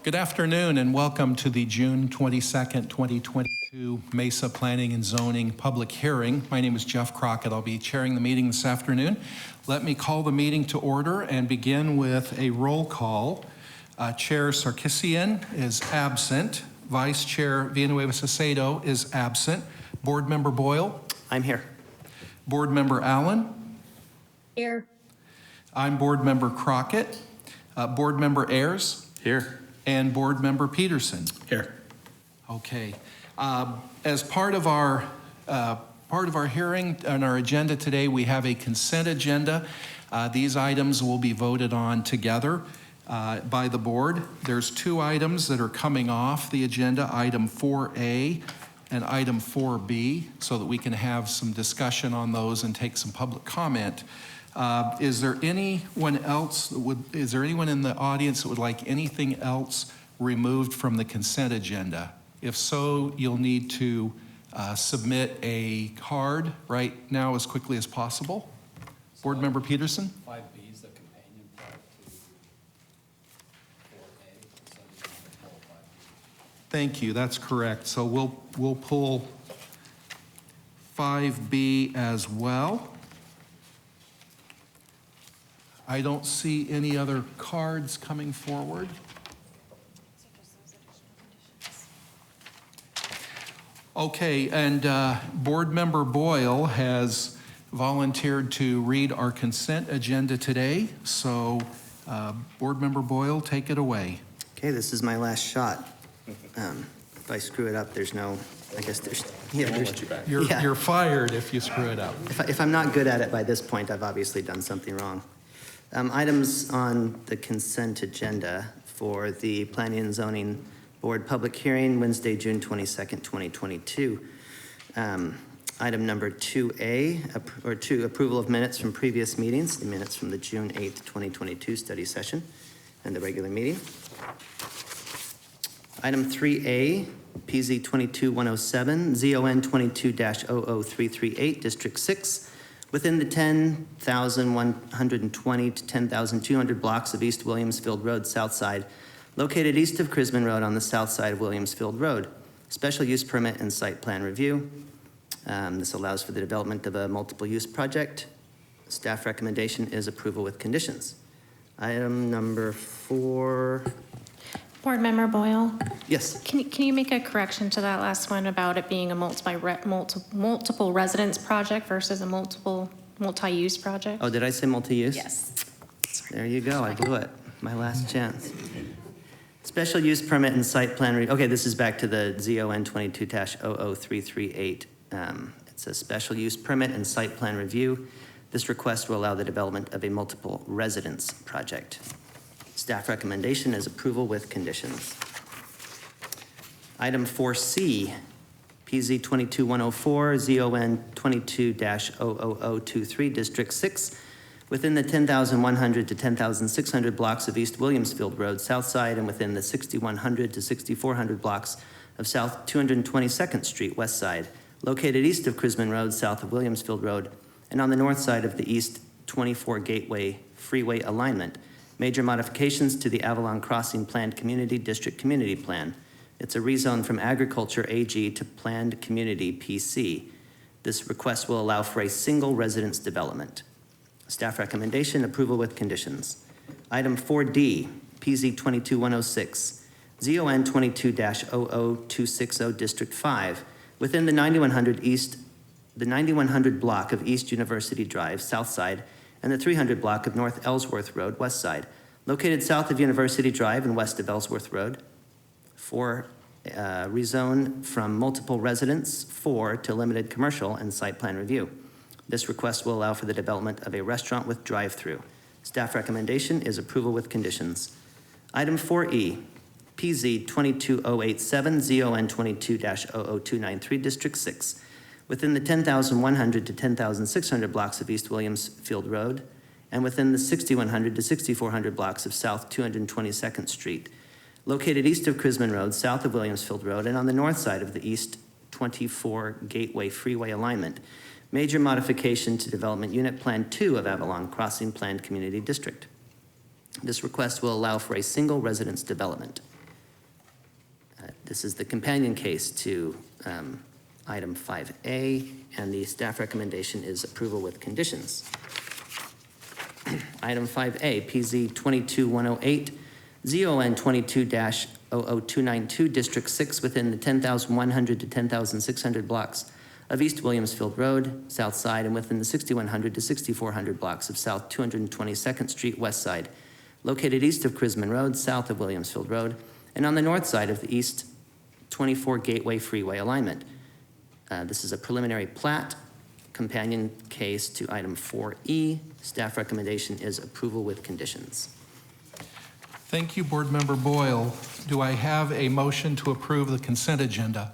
Good afternoon and welcome to the June 22nd, 2022 Mesa Planning and Zoning public hearing. My name is Jeff Crockett. I'll be chairing the meeting this afternoon. Let me call the meeting to order and begin with a roll call. Chair Sarkisian is absent. Vice Chair Villanueva Sacedo is absent. Board Member Boyle? I'm here. Board Member Allen? Here. I'm Board Member Crockett. Board Member Ayers? Here. And Board Member Peterson? Here. Okay. As part of our hearing and our agenda today, we have a consent agenda. These items will be voted on together by the board. There's two items that are coming off the agenda, item 4A and item 4B, so that we can have some discussion on those and take some public comment. Is there anyone in the audience that would like anything else removed from the consent agenda? If so, you'll need to submit a card right now as quickly as possible. Board Member Peterson? 5B is the companion part to 4A, so you want to pull 5B. Thank you, that's correct. So we'll pull 5B as well. I don't see any other cards coming forward. Okay, and Board Member Boyle has volunteered to read our consent agenda today. So Board Member Boyle, take it away. Okay, this is my last shot. If I screw it up, there's no, I guess there's, yeah, You're fired if you screw it up. If I'm not good at it by this point, I've obviously done something wrong. Items on the consent agenda for the Planning and Zoning Board public hearing, Wednesday, June 22nd, 2022. Item number 2A, approval of minutes from previous meetings, the minutes from the June 8th, 2022 study session and the regular meeting. Item 3A, PZ 22107, ZON 22-00338, District 6, within the 10,120 to 10,200 blocks of East Williamsfield Road, South Side, located east of Crisman Road on the south side of Williamsfield Road. Special use permit and site plan review. This allows for the development of a multiple use project. Staff recommendation is approval with conditions. Item number 4. Board Member Boyle, Yes. can you make a correction to that last one about it being a multiple residence project versus a multi-use project? Oh, did I say multi-use? Yes. There you go, I blew it. My last chance. Special use permit and site plan, okay, this is back to the ZON 22-00338. It's a special use permit and site plan review. This request will allow the development of a multiple residence project. Staff recommendation is approval with conditions. Item 4C, PZ 22104, ZON 22-00023, District 6, within the 10,100 to 10,600 blocks of East Williamsfield Road, South Side, and within the 6,100 to 6,400 blocks of South 222nd Street, West Side, located east of Crisman Road, south of Williamsfield Road, and on the north side of the East 24 Gateway Freeway alignment. Major modifications to the Avalon Crossing Planned Community District Community Plan. It's a rezone from Agriculture AG to Planned Community PC. This request will allow for a single residence development. Staff recommendation, approval with conditions. Item 4D, PZ 22106, ZON 22-00260, District 5, within the 9100 block of East University Drive, South Side, and the 300 block of North Ellsworth Road, West Side, located south of University Drive and west of Ellsworth Road. 4, rezone from multiple residence, 4 to limited commercial and site plan review. This request will allow for the development of a restaurant with drive-through. Staff recommendation is approval with conditions. Item 4E, PZ 22087, ZON 22-00293, District 6, within the 10,100 to 10,600 blocks of East Williamsfield Road, and within the 6,100 to 6,400 blocks of South 222nd Street, located east of Crisman Road, south of Williamsfield Road, and on the north side of the East 24 Gateway Freeway alignment. Major modification to Development Unit Plan 2 of Avalon Crossing Planned Community District. This request will allow for a single residence development. This is the companion case to item 5A, and the staff recommendation is approval with conditions. Item 5A, PZ 22108, ZON 22-00292, District 6 within the 10,100 to 10,600 blocks of East Williamsfield Road, South Side, and within the 6,100 to 6,400 blocks of South 222nd Street, West Side, located east of Crisman Road, south of Williamsfield Road, and on the north side of the East 24 Gateway Freeway alignment. This is a preliminary plat, companion case to item 4E. Staff recommendation is approval with conditions. Thank you, Board Member Boyle. Do I have a motion to approve the consent agenda?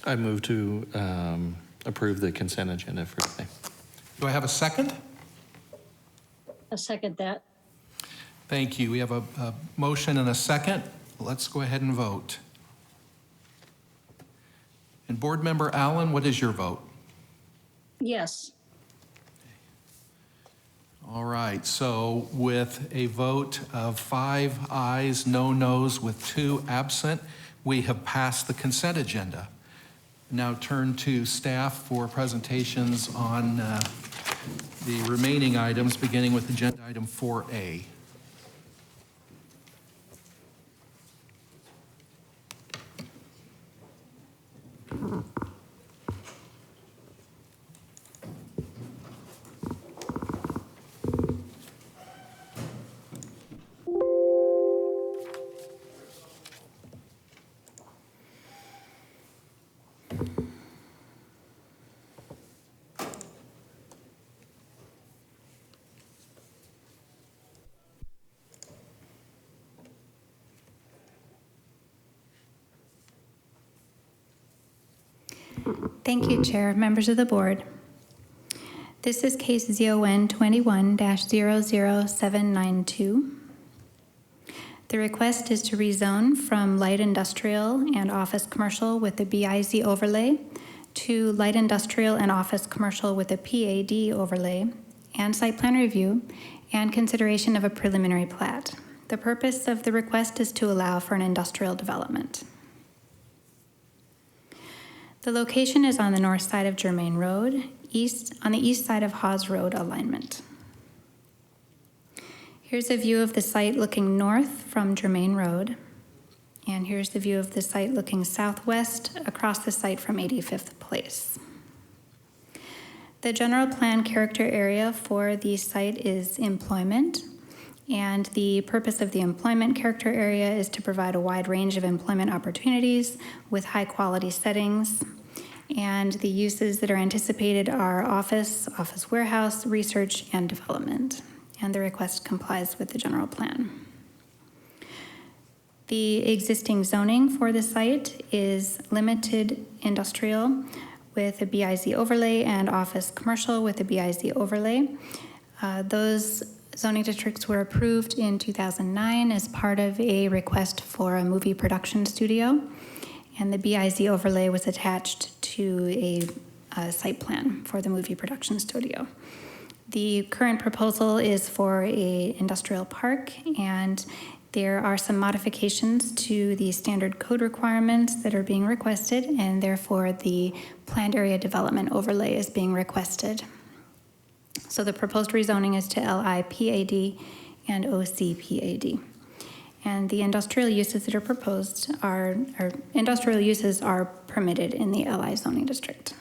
I move to approve the consent agenda for today. Do I have a second? I second that. Thank you. We have a motion and a second. Let's go ahead and vote. And Board Member Allen, what is your vote? Yes. All right, so with a vote of 5 ayes, no noes, with 2 absent, we have passed the consent agenda. Now turn to staff for presentations on the remaining items, beginning with agenda item 4A. Thank you, Chair, members of the board. This is case ZON 21-00792. The request is to rezone from light industrial and office commercial with a BIZ overlay to light industrial and office commercial with a PAD overlay and site plan review and consideration of a preliminary plat. The purpose of the request is to allow for an industrial development. The location is on the north side of Germain Road, on the east side of Hawes Road alignment. Here's a view of the site looking north from Germain Road, and here's the view of the site looking southwest across the site from 85th Place. The general plan character area for the site is employment, and the purpose of the employment character area is to provide a wide range of employment opportunities with high quality settings. And the uses that are anticipated are office warehouse, research, and development. And the request complies with the general plan. The existing zoning for the site is limited industrial with a BIZ overlay and office commercial with a BIZ overlay. Those zoning districts were approved in 2009 as part of a request for a movie production studio, and the BIZ overlay was attached to a site plan for the movie production studio. The current proposal is for an industrial park, and there are some modifications to the standard code requirements that are being requested, and therefore the planned area development overlay is being requested. So the proposed rezoning is to LIPAD and OCPAD. And the industrial uses that are proposed industrial uses are permitted in the LI zoning district.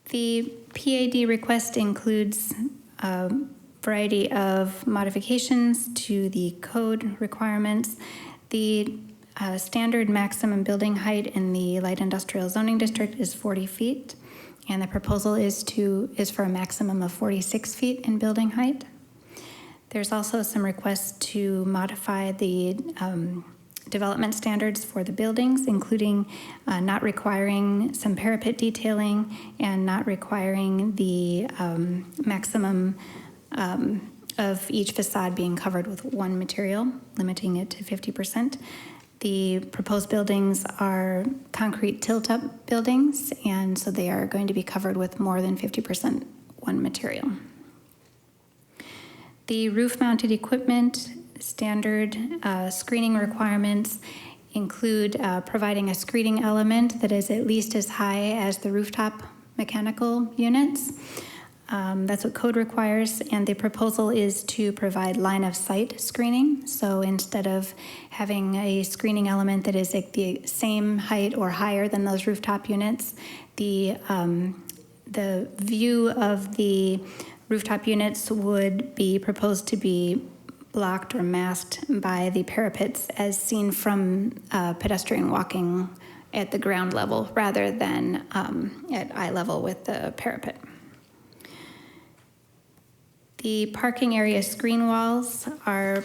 The PAD request includes a variety of modifications to the code requirements. The standard maximum building height in the light industrial zoning district is 40 feet. And the proposal is for a maximum of 46 feet in building height. There's also some requests to modify the development standards for the buildings, including not requiring some parapet detailing and not requiring the maximum of each facade being covered with one material, limiting it to 50%. The proposed buildings are concrete tilt-up buildings, and so they are going to be covered with more than 50% one material. The roof-mounted equipment standard screening requirements include providing a screening element that is at least as high as the rooftop mechanical units. That's what code requires, and the proposal is to provide line of sight screening. So instead of having a screening element that is at the same height or higher than those rooftop units, the view of the rooftop units would be proposed to be blocked or masked by the parapets as seen from pedestrian walking at the ground level rather than at eye level with the parapet. The parking area screen walls are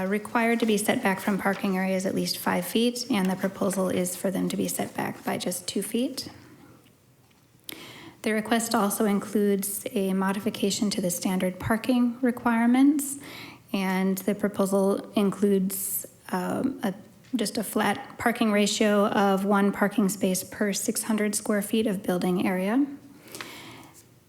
required to be set back from parking areas at least 5 feet, and the proposal is for them to be set back by just 2 feet. The request also includes a modification to the standard parking requirements, and the proposal includes just a flat parking ratio of 1 parking space per 600 square feet of building area.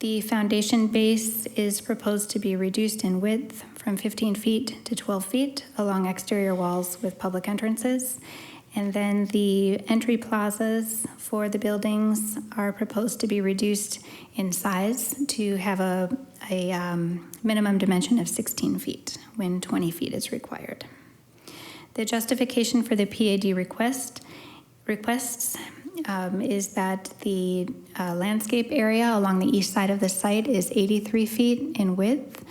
The foundation base is proposed to be reduced in width from 15 feet to 12 feet along exterior walls with public entrances. And then the entry plazas for the buildings are proposed to be reduced in size to have a minimum dimension of 16 feet when 20 feet is required. The justification for the PAD requests is that the landscape area along the east side of the site is 83 feet in width.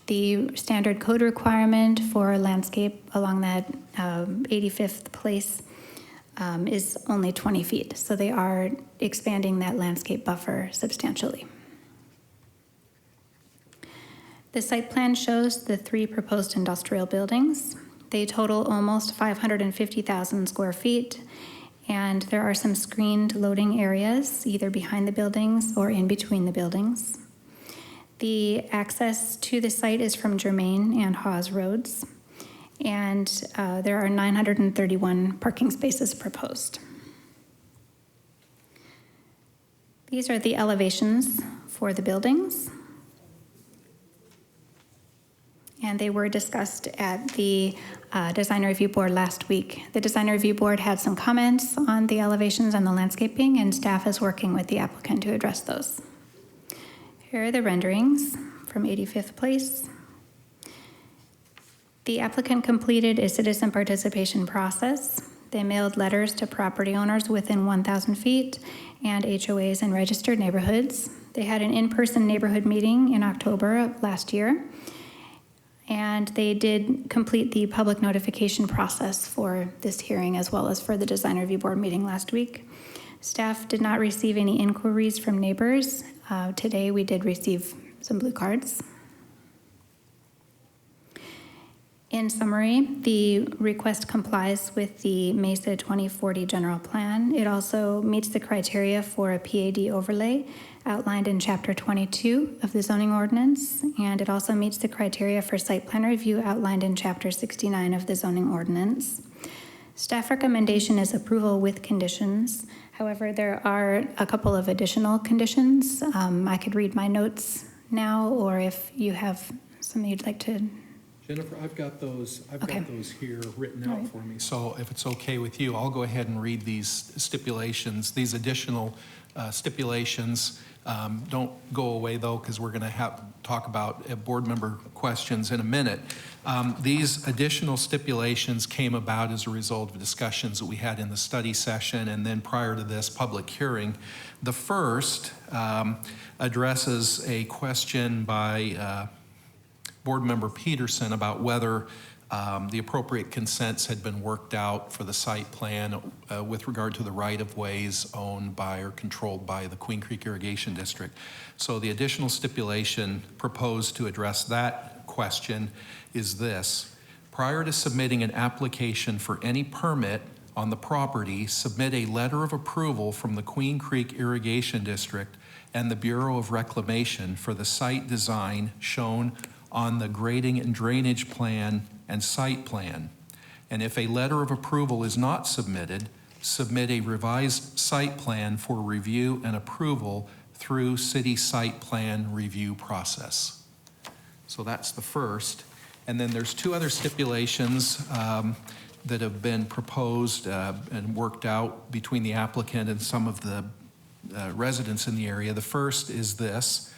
The standard code requirement for landscape along that 85th place is only 20 feet. So they are expanding that landscape buffer substantially. The site plan shows the 3 proposed industrial buildings. They total almost 550,000 square feet. And there are some screened loading areas, either behind the buildings or in between the buildings. The access to the site is from Germain and Hawes Roads, and there are 931 parking spaces proposed. These are the elevations for the buildings, and they were discussed at the Design Review Board last week. The Design Review Board had some comments on the elevations and the landscaping, and staff is working with the applicant to address those. Here are the renderings from 85th Place. The applicant completed a citizen participation process. They mailed letters to property owners within 1,000 feet and HOAs in registered neighborhoods. They had an in-person neighborhood meeting in October of last year. And they did complete the public notification process for this hearing as well as for the Design Review Board meeting last week. Staff did not receive any inquiries from neighbors. Today we did receive some blue cards. In summary, the request complies with the Mesa 2040 general plan. It also meets the criteria for a PAD overlay outlined in Chapter 22 of the zoning ordinance, and it also meets the criteria for site plan review outlined in Chapter 69 of the zoning ordinance. Staff recommendation is approval with conditions. However, there are a couple of additional conditions. I could read my notes now, or if you have something you'd like to. Jennifer, I've got those here written All out right. for me. So if it's okay with you, I'll go ahead and read these stipulations, these additional stipulations. Don't go away though, because we're going to talk about board member questions in a minute. These additional stipulations came about as a result of discussions that we had in the study session and then prior to this public hearing. The first addresses a question by Board Member Peterson about whether the appropriate consents had been worked out for the site plan with regard to the right-of-ways owned by or controlled by the Queen Creek Irrigation District. So the additional stipulation proposed to address that question is this: prior to submitting an application for any permit on the property, submit a letter of approval from the Queen Creek Irrigation District and the Bureau of Reclamation for the site design shown on the grading and drainage plan and site plan. And if a letter of approval is not submitted, submit a revised site plan for review and approval through city site plan review process. So that's the first. And then there's two other stipulations that have been proposed and worked out between the applicant and some of the residents in the area. The first is this: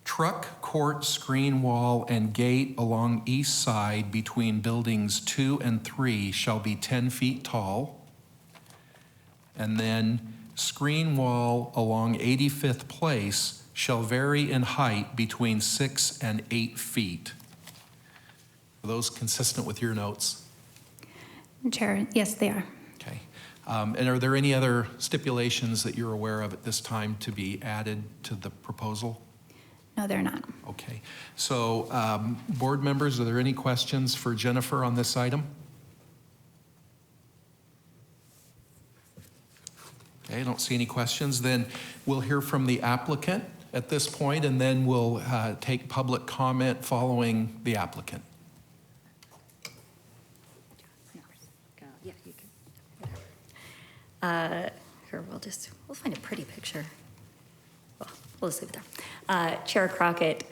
truck court screen wall and gate along east side between buildings 2 and 3 shall be 10 feet tall. And then screen wall along 85th Place shall vary in height between 6 and 8 feet. Are those consistent with your notes? Chair, yes, they are. Okay. And are there any other stipulations that you're aware of at this time to be added to the proposal? No, they're not. Okay. So, board members, are there any questions for Jennifer on this item? Okay, I don't see any questions. Then we'll hear from the applicant at this point, and then we'll take public comment following the applicant. Yeah, you can. Here, we'll find a pretty picture. Well, we'll just leave it there. Chair Crockett,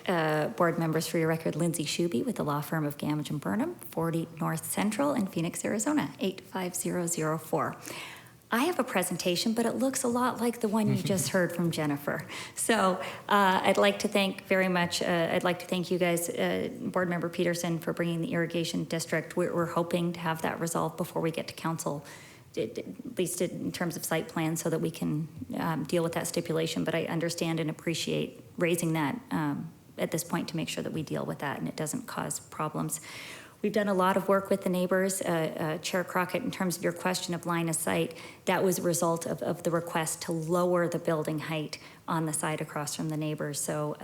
board members, for your record, Lindsay Shuby with the law firm of Gamage and Burnham, 40 North Central in Phoenix, Arizona, 85004. I have a presentation, but it looks a lot like the one you just heard from Jennifer. So I'd like to thank very much, I'd like to thank you guys, Board Member Peterson, for bringing the irrigation district. We're hoping to have that resolved before we get to council, at least in terms of site plan, so that we can deal with that stipulation. But I understand and appreciate raising that at this point to make sure that we deal with that and it doesn't cause problems. We've done a lot of work with the neighbors. Chair Crockett, in terms of your question of line of sight, that was a result of the request to lower the building height on the side across from the neighbors. So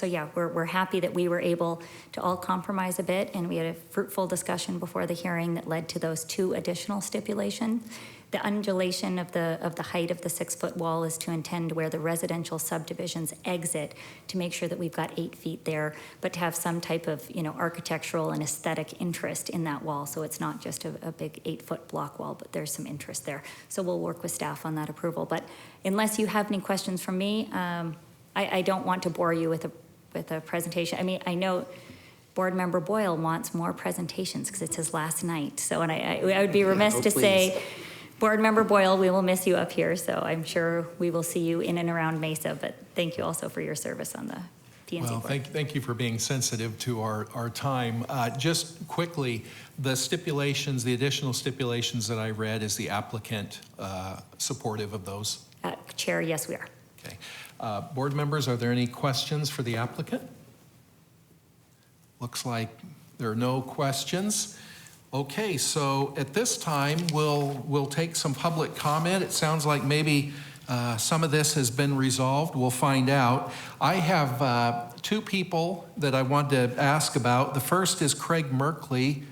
yeah, we're happy that we were able to all compromise a bit, and we had a fruitful discussion before the hearing that led to those two additional stipulations. The undulation of the height of the 6-foot wall is to intend where the residential subdivisions exit, to make sure that we've got 8 feet there, but to have some type of, architectural and aesthetic interest in that wall. So it's not just a big 8-foot block wall, but there's some interest there. So we'll work with staff on that approval. But unless you have any questions from me, I don't want to bore you with a presentation. I mean, I know Board Member Boyle wants more presentations because it's his last night. So, and I would be remiss to say, Board Member Boyle, we will miss you up here, so I'm sure we will see you in and around Mesa, but thank you also for your service on the PNC Well, board. thank you for being sensitive to our time. Just quickly, the stipulations, the additional stipulations that I read, is the applicant supportive of those? Chair, yes, we are. Okay. Board members, are there any questions for the applicant? Looks like there are no questions. Okay, so at this time, we'll take some public comment. It sounds like maybe some of this has been resolved. We'll find out. I have two people that I want to ask about. The first is Craig Merkley.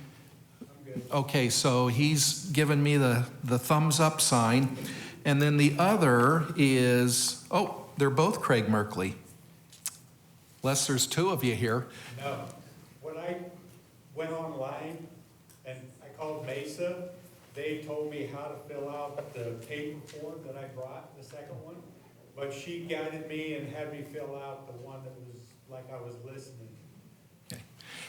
Okay, so he's given me the thumbs up sign. And then the other is, they're both Craig Merkley. Unless there's two of you here. No. When I went online and I called Mesa, they told me how to fill out the paper form that I brought, the second one. But she guided me and had me fill out the one that was like I was listening. Okay.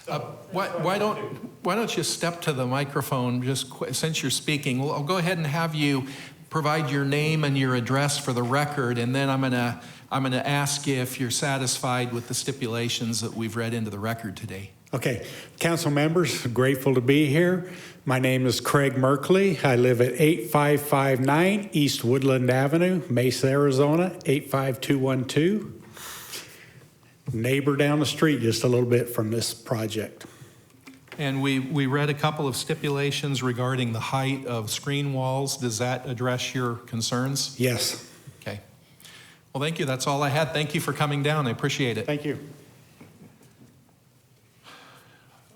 So, Why don't you step to the microphone just since you're speaking? I'll go ahead and have you provide your name and your address for the record, and then I'm gonna ask you if you're satisfied with the stipulations that we've read into the record today. Okay, council members, grateful to be here. My name is Craig Merkley. I live at 8559 East Woodland Avenue, Mesa, Arizona, 85212. Neighbor down the street just a little bit from this project. And we read a couple of stipulations regarding the height of screen walls. Does that address your concerns? Yes. Okay. Well, thank you. That's all I had. Thank you for coming down. I appreciate it. Thank you.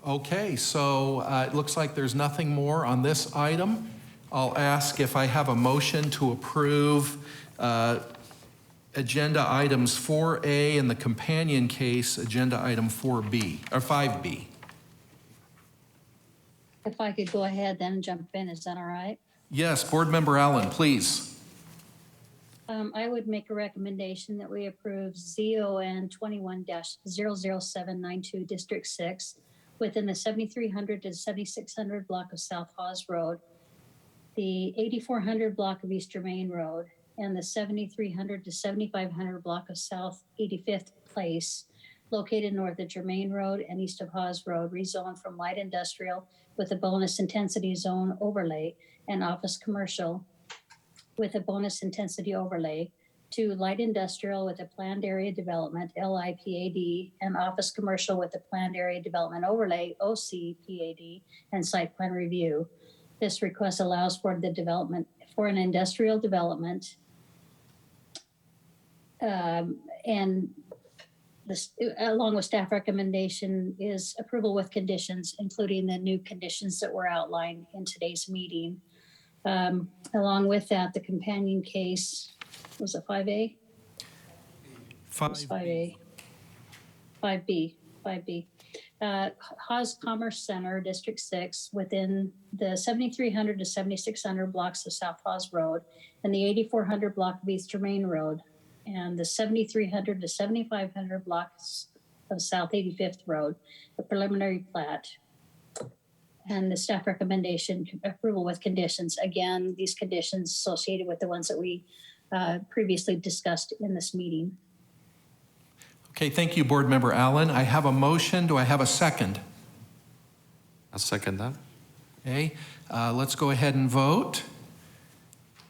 Okay, so it looks like there's nothing more on this item. I'll ask if I have a motion to approve agenda items 4A and the companion case, agenda item 4B, or 5B. If I could go ahead then and jump in, is that all right? Yes, Board Member Allen, please. I would make a recommendation that we approve ZON 21-00792 District 6 within the 7300 to 7600 block of South Hawes Road, the 8400 block of East Germain Road, and the 7300 to 7500 block of South 85th Place, located north of Germain Road and east of Hawes Road, rezoned from light industrial with a bonus intensity zone overlay and office commercial with a bonus intensity overlay to light industrial with a planned area development, LIPAD, and office commercial with a planned area development overlay, OCPAD, and site plan review. This request allows for the development for an industrial development and this, along with staff recommendation, is approval with conditions, including the new conditions that were outlined in today's meeting. Along with that, the companion case, was it 5A? It was 5A. 5B. Hawes Commerce Center, District 6, within the 7300 to 7600 blocks of South Hawes Road and the 8400 block of East Germain Road, and the 7300 to 7500 blocks of South 85th Road, the preliminary plat, and the staff recommendation approval with conditions. Again, these conditions associated with the ones that we previously discussed in this meeting. Okay, thank you, Board Member Allen. I have a motion. Do I have a second? I'll second that. Okay, let's go ahead and vote.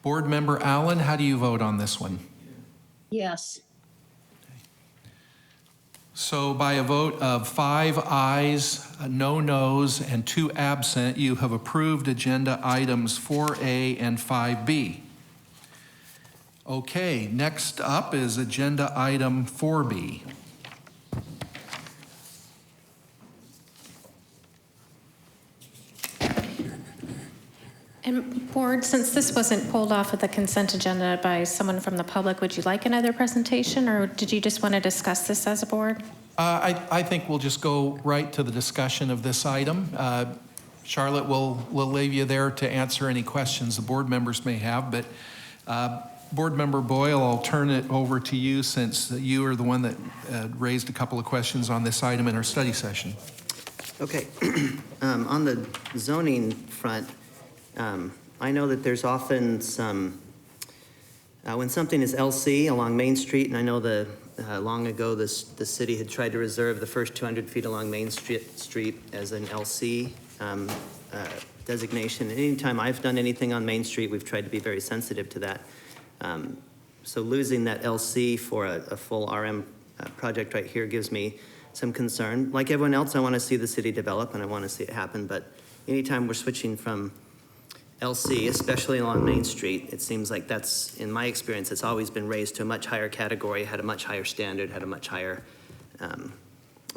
Board Member Allen, how do you vote on this one? Yes. So by a vote of 5 ayes, no noes, and 2 absent, you have approved agenda items 4A and 5B. Okay, next up is agenda item 4B. And Board, since this wasn't pulled off of the consent agenda by someone from the public, would you like another presentation, or did you just want to discuss this as a board? I think we'll just go right to the discussion of this item. Charlotte, we'll leave you there to answer any questions the board members may have, but Board Member Boyle, I'll turn it over to you since you are the one that raised a couple of questions on this item in our study session. Okay, on the zoning front, I know that there's often some, when something is LC along Main Street, and I know long ago the city had tried to reserve the first 200 feet along Main Street as an LC designation. And anytime I've done anything on Main Street, we've tried to be very sensitive to that. So losing that LC for a full RM project right here gives me some concern. Like everyone else, I want to see the city develop and I want to see it happen, but anytime we're switching from LC, especially along Main Street, it seems like that's, in my experience, it's always been raised to a much higher category, had a much higher standard, had a much higher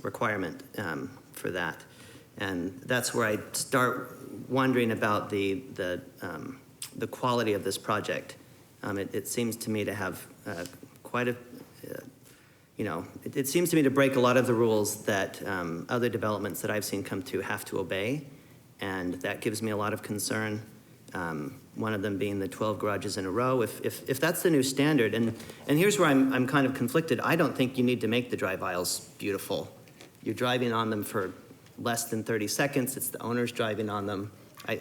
requirement for that. And that's where I start wondering about the quality of this project. It seems to me to have quite a, it seems to me to break a lot of the rules that other developments that I've seen come to have to obey, and that gives me a lot of concern. One of them being the 12 garages in a row. If that's the new standard, and here's where I'm kind of conflicted. I don't think you need to make the drive aisles beautiful. You're driving on them for less than 30 seconds. It's the owners driving on them.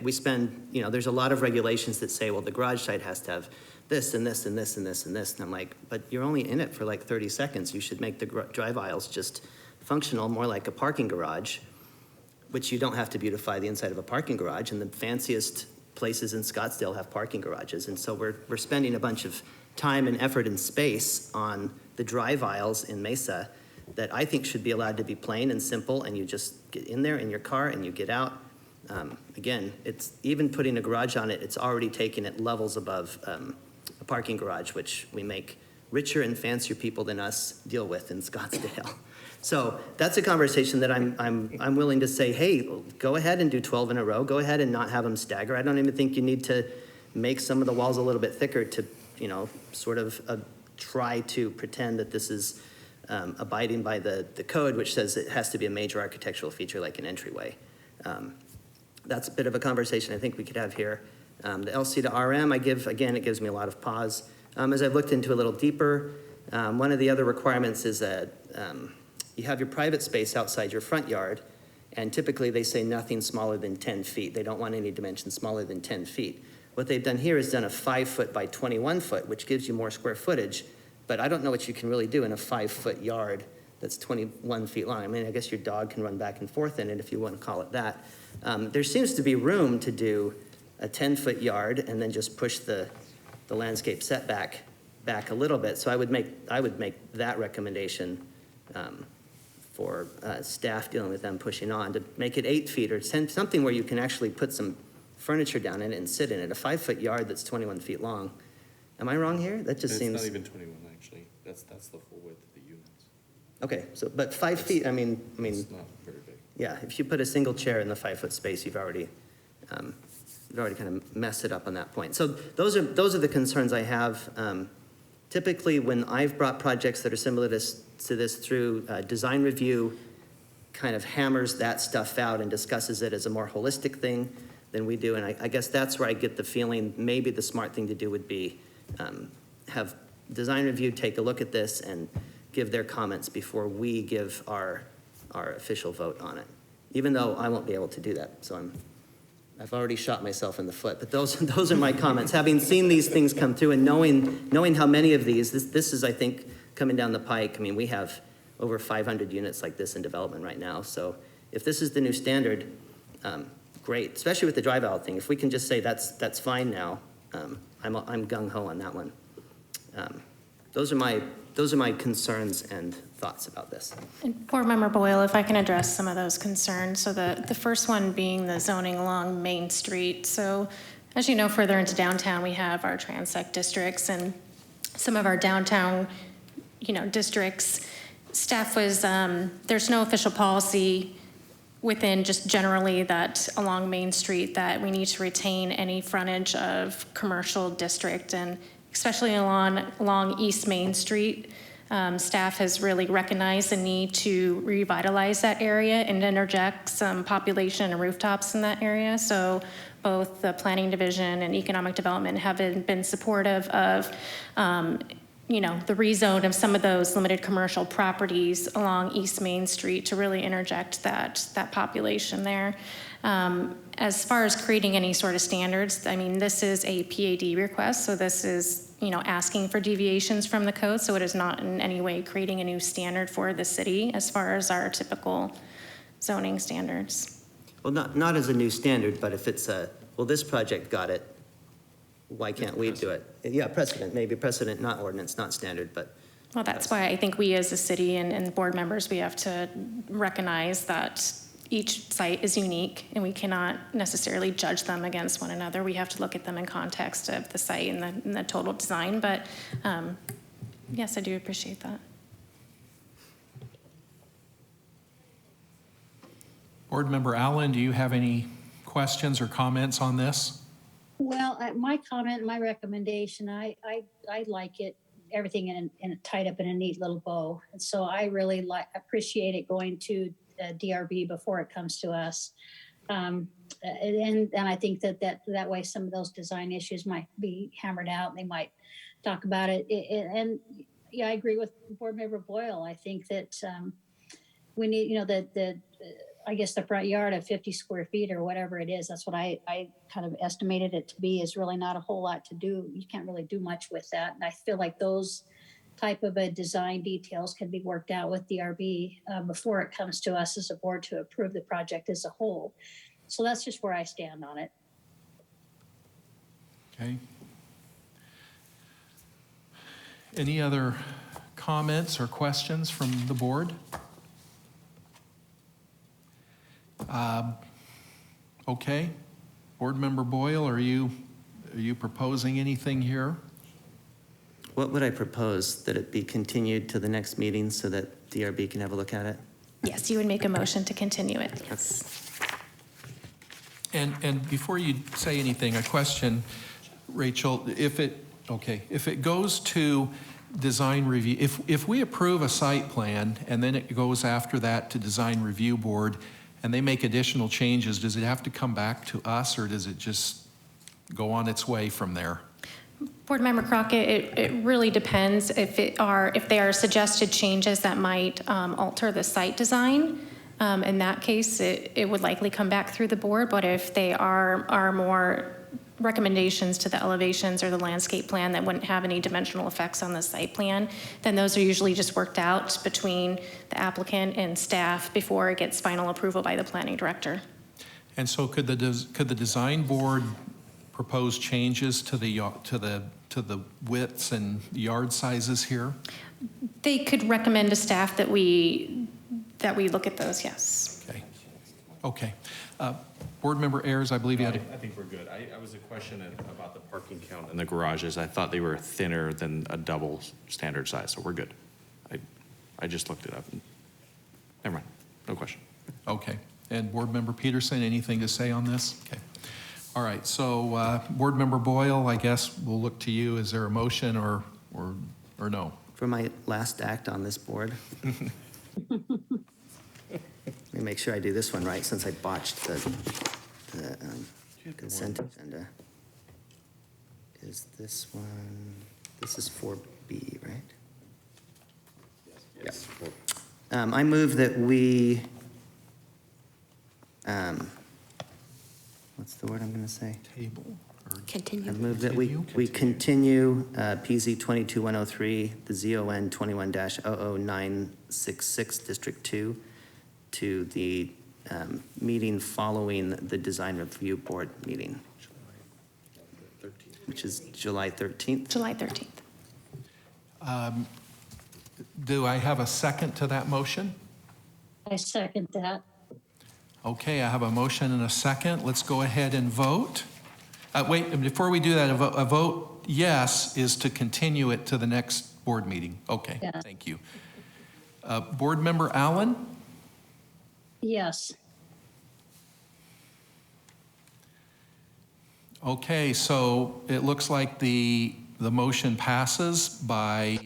We spend, there's a lot of regulations that say, well, the garage site has to have this and this and this and this and this. And I'm like, but you're only in it for like 30 seconds. You should make the drive aisles just functional, more like a parking garage, which you don't have to beautify the inside of a parking garage. And the fanciest places in Scottsdale have parking garages. And so we're spending a bunch of time and effort and space on the drive aisles in Mesa that I think should be allowed to be plain and simple, and you just get in there in your car and you get out. Again, it's even putting a garage on it, it's already taking it levels above a parking garage, which we make richer and fancier people than us deal with in Scottsdale. So that's a conversation that I'm willing to say, hey, go ahead and do 12 in a row. Go ahead and not have them stagger. I don't even think you need to make some of the walls a little bit thicker to, sort of try to pretend that this is abiding by the code, which says it has to be a major architectural feature like an entryway. That's a bit of a conversation I think we could have here. The LC to RM, it gives me a lot of pause. As I've looked into a little deeper, one of the other requirements is that you have your private space outside your front yard, And typically, they say nothing smaller than 10 feet. They don't want any dimensions smaller than 10 feet. What they've done here is done a 5-foot by 21-foot, which gives you more square footage, but I don't know what you can really do in a 5-foot yard that's 21 feet long. I mean, I guess your dog can run back and forth in it if you want to call it that. There seems to be room to do a 10-foot yard and then just push the landscape setback back a little bit. So I would make that recommendation for staff dealing with them pushing on, to make it 8 feet or 10, something where you can actually put some furniture down in it and sit in it. A 5-foot yard that's 21 feet long. Am I wrong here? That just seems. It's not even 21, actually. That's the full width of the units. Okay, so, but 5 feet, I mean, It's not very big. yeah, if you put a single chair in the 5-foot space, you've already kind of messed it up on that point. So those are the concerns I have. Typically, when I've brought projects that are similar to this through design review, kind of hammers that stuff out and discusses it as a more holistic thing than we do. And I guess that's where I get the feeling maybe the smart thing to do would be have design review take a look at this and give their comments before we give our official vote on it. Even though I won't be able to do that, so I've already shot myself in the foot. But those are my comments. Having seen these things come through and knowing how many of these, this is, I think, coming down the pike. I mean, we have over 500 units like this in development right now. So if this is the new standard, great. Especially with the drive out thing. If we can just say that's fine now, I'm gung ho on that one. Those are my concerns and thoughts about this. And Board Member Boyle, if I can address some of those concerns. So the first one being the zoning along Main Street. So as you know, further into downtown, we have our transect districts, and some of our downtown, districts, staff was, there's no official policy within just generally that along Main Street that we need to retain any frontage of commercial district, and especially along East Main Street. Staff has really recognized the need to revitalize that area and interject some population and rooftops in that area. So both the Planning Division and Economic Development have been supportive of the rezone of some of those limited commercial properties along East Main Street to really interject that population there. As far as creating any sort of standards, I mean, this is a PAD request, so this is, asking for deviations from the code, so it is not in any way creating a new standard for the city as far as our typical zoning standards. Well, not as a new standard, but if it's this project got it, why can't we do it? Yeah, precedent, maybe precedent, not ordinance, not standard, but. Well, that's why I think we as a city and board members, we have to recognize that each site is unique and we cannot necessarily judge them against one another. We have to look at them in context of the site and the total design. But yes, I do appreciate that. Board Member Allen, do you have any questions or comments on this? Well, my comment, my recommendation, I like it, everything in tied up in a neat little bow. And so I really appreciate it going to DRB before it comes to us. And I think that way some of those design issues might be hammered out and they might talk about it. And yeah, I agree with Board Member Boyle. I think that we need, I guess the front yard of 50 square feet or whatever it is, that's what I kind of estimated it to be, is really not a whole lot to do. You can't really do much with that. And I feel like those type of design details can be worked out with DRB before it comes to us as a board to approve the project as a whole. So that's just where I stand on it. Okay. Any other comments or questions from the board? Okay. Board Member Boyle, are you proposing anything here? What would I propose? That it be continued to the next meeting so that DRB can have a look at it? Yes, you would make a motion to continue it. Yes. And before you say anything, a question, Rachel, if it goes to design review, if we approve a site plan and then it goes after that to design review board and they make additional changes, does it have to come back to us or does it just go on its way from there? Board Member Crockett, it really depends if they are suggested changes that might alter the site design. In that case, it would likely come back through the board, but if they are more recommendations to the elevations or the landscape plan that wouldn't have any dimensional effects on the site plan, then those are usually just worked out between the applicant and staff before it gets final approval by the planning director. And so could the design board propose changes to the widths and yard sizes here? They could recommend to staff that we look at those, yes. Okay. Board Member Ayers, I believe you had I think we're good. I was a question about the parking count in the garages. I thought they were thinner than a double standard size, so we're good. I just looked it up. Never mind, no question. Okay. And Board Member Peterson, anything to say on this? Okay. All right, so Board Member Boyle, I guess we'll look to you. Is there a motion or no? For my last act on this board. Let me make sure I do this one right, since I botched the consent agenda. Is this one, this is 4B, right? Yes. I move that we, what's the word I'm gonna say? Table? Or Continue. I move that we continue PZ 22103, the ZON 21-00966, District 2, to the meeting following the Design Review Board meeting, which is July 13th. July 13th. Do I have a second to that motion? I second that. Okay, I have a motion and a second. Let's go ahead and vote. Wait, before we do that, a vote yes is to continue it to the next board meeting. Okay, Yeah. thank you. Board Member Allen? Yes. Okay, so it looks like the motion passes by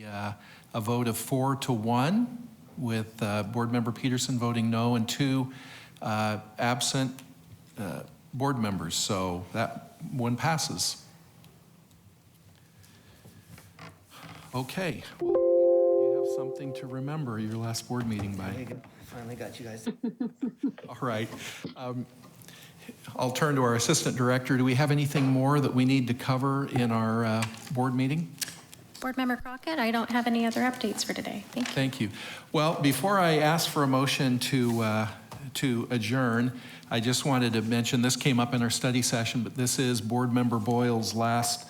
a vote of 4-1, with Board Member Peterson voting no and 2 absent board members. So that one passes. Okay, well, you have something to remember your last board meeting by. There you go. Finally got you guys. All right. I'll turn to our Assistant Director. Do we have anything more that we need to cover in our board meeting? Board Member Crockett, I don't have any other updates for today. Thank you. Thank you. Well, before I ask for a motion to adjourn, I just wanted to mention, this came up in our study session, but this is Board Member Boyle's last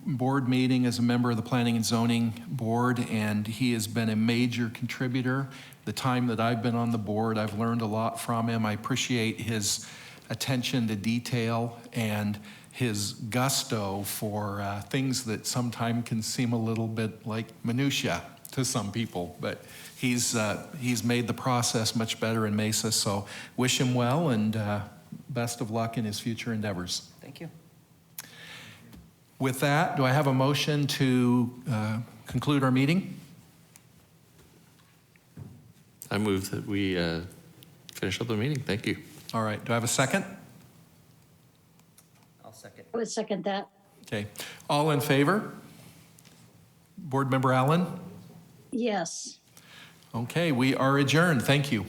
board meeting as a member of the Planning and Zoning Board, and he has been a major contributor. The time that I've been on the board, I've learned a lot from him. I appreciate his attention to detail and his gusto for things that sometimes can seem a little bit like minutia to some people, but he's made the process much better in Mesa, so wish him well and best of luck in his future endeavors. Thank you. With that, do I have a motion to conclude our meeting? I move that we finish up the meeting. Thank you. All right, do I have a second? I'll second. I would second that. Okay, all in favor? Board Member Allen? Yes. Okay, we are adjourned. Thank you.